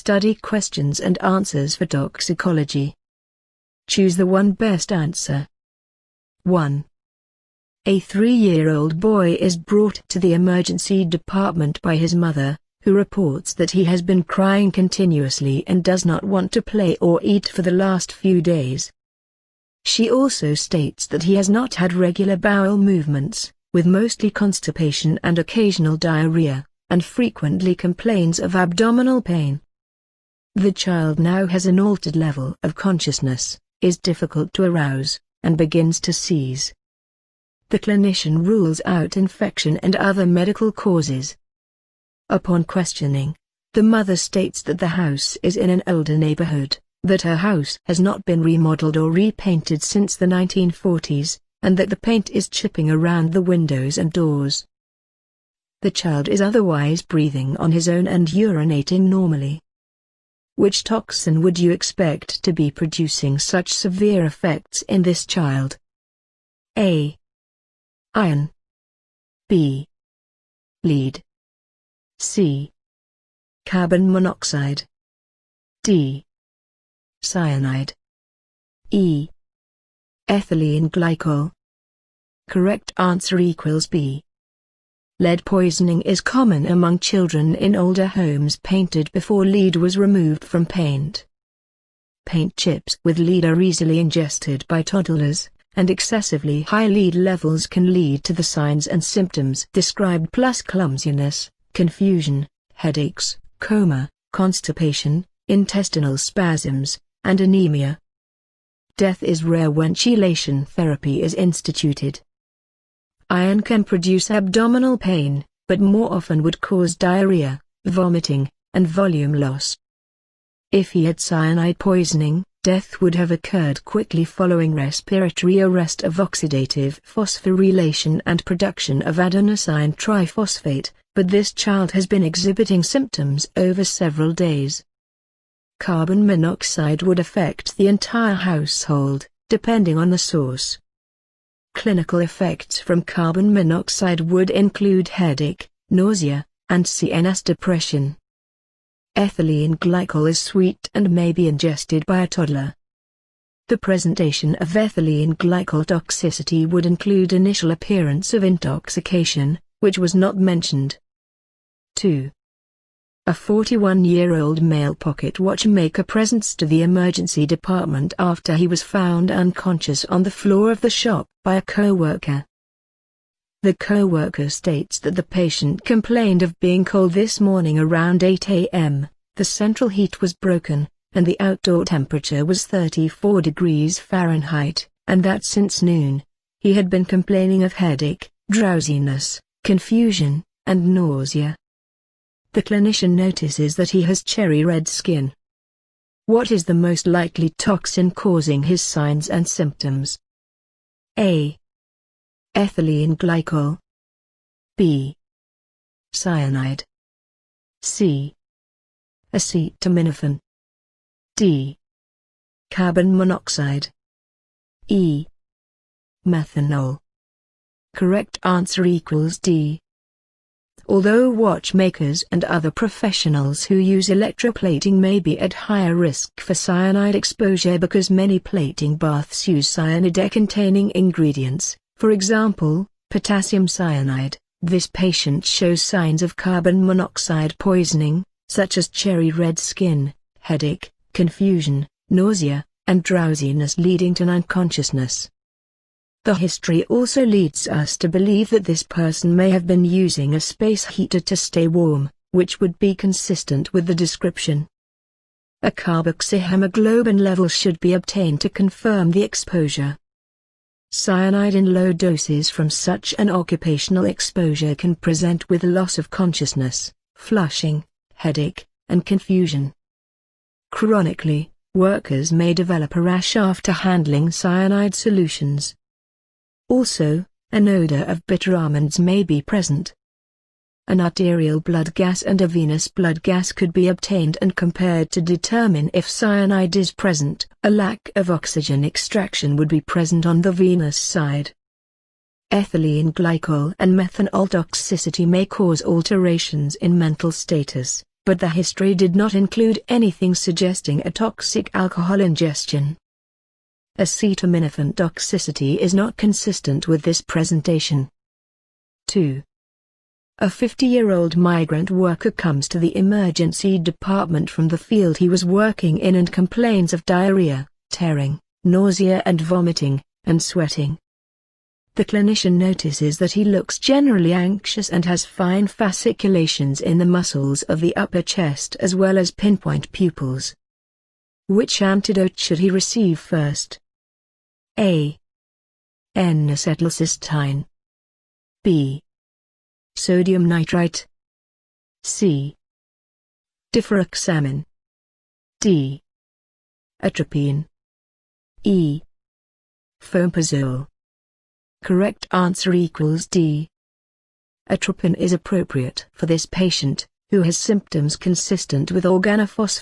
study questions and answers for toxicology. Choose the one best answer. 1. A 3-year-old boy is brought to the emergency department by his mother, who reports that he has been crying continuously and does not want to play or eat for the last few days. She also states that he has not had regular bowel movements, with mostly constipation and occasional diarrhea, and frequently complains of abdominal pain. The child now has an altered level of consciousness, is difficult to arouse, and begins to seize. The clinician rules out infection and other medical causes. Upon questioning, the mother states that the house is in an older neighborhood, that her house has not been remodeled or repainted since the 1940s, and that the paint is chipping around the windows and doors. The child is otherwise breathing on his own and urinating normally. Which toxin would you expect to be producing such severe effects in this child? A. Iron. B. Lead. C. Carbon monoxide. D. Cyanide. E. Ethylene glycol. Correct answer equals B. Lead poisoning is common among children in older homes painted before lead was removed from paint. Paint chips with lead are easily ingested by toddlers, and excessively high lead levels can lead to the signs and symptoms described plus clumsiness, confusion, headaches, coma, constipation, intestinal spasms, and anemia. Death is rare when chelation therapy is instituted. Iron can produce abdominal pain, but more often would cause diarrhea, vomiting, and volume loss. If he had cyanide poisoning, death would have occurred quickly following respiratory arrest of oxidative phosphorylation and production of adenosine triphosphate, but this child has been exhibiting symptoms over several days. Carbon monoxide would affect the entire household, depending on the source. Clinical effects from carbon monoxide would include headache, nausea, and CNS depression. Ethylene glycol is sweet and may be ingested by a toddler. The presentation of ethylene glycol toxicity would include initial appearance of intoxication, which was not mentioned. 2. A 41-year-old male pocket watchmaker presents to the emergency department after he was found unconscious on the floor of the shop by a co-worker. The co-worker states that the patient complained of being cold this morning around 8 a.m., the central heat was broken, and the outdoor temperature was 34 degrees Fahrenheit, and that since noon, he had been complaining of headache, drowsiness, confusion, and nausea. The clinician notices that he has cherry red skin. What is the most likely toxin causing his signs and symptoms? A. Ethylene glycol. B. Cyanide. C. Acetaminophen. D. Carbon monoxide. E. Methanol. Correct answer equals D. Although watchmakers and other professionals who use electroplating may be at higher risk for cyanide exposure because many plating baths use cyanide-containing ingredients, for example, potassium cyanide, this patient shows signs of carbon monoxide poisoning, such as cherry red skin, headache, confusion, nausea, and drowsiness leading to unconsciousness. The history also leads us to believe that this person may have been using a space heater to stay warm, which would be consistent with the description. A carboxyhemoglobin level should be obtained to confirm the exposure. Cyanide in low doses from such an occupational exposure can present with loss of consciousness, flushing, headache, and confusion. Chronically, workers may develop a rash after handling cyanide solutions. Also, an odor of bitter almonds may be present. An arterial blood gas and a venous blood gas could be obtained and compared to determine if cyanide is present. A lack of oxygen extraction would be present on the venous side. Ethylene glycol and methanol toxicity may cause alterations in mental status, but the history did not include anything suggesting a toxic alcohol ingestion. Acetaminophen toxicity is not consistent with this presentation. 2. A 50-year-old migrant worker comes to the emergency department from the field he was working in and complains of diarrhea, tearing, nausea and vomiting, and sweating. The clinician notices that he looks generally anxious and has fine fasciculations in the muscles of the upper chest as well as pinpoint pupils. Which antidote should he receive first? A. N-acetylcysteine. B. Sodium nitrite. C. Diferoxamine. D. Atropine. E. Fomepizole. Correct answer equals D. Atropine is appropriate for this patient, who has symptoms consistent with organophosphate.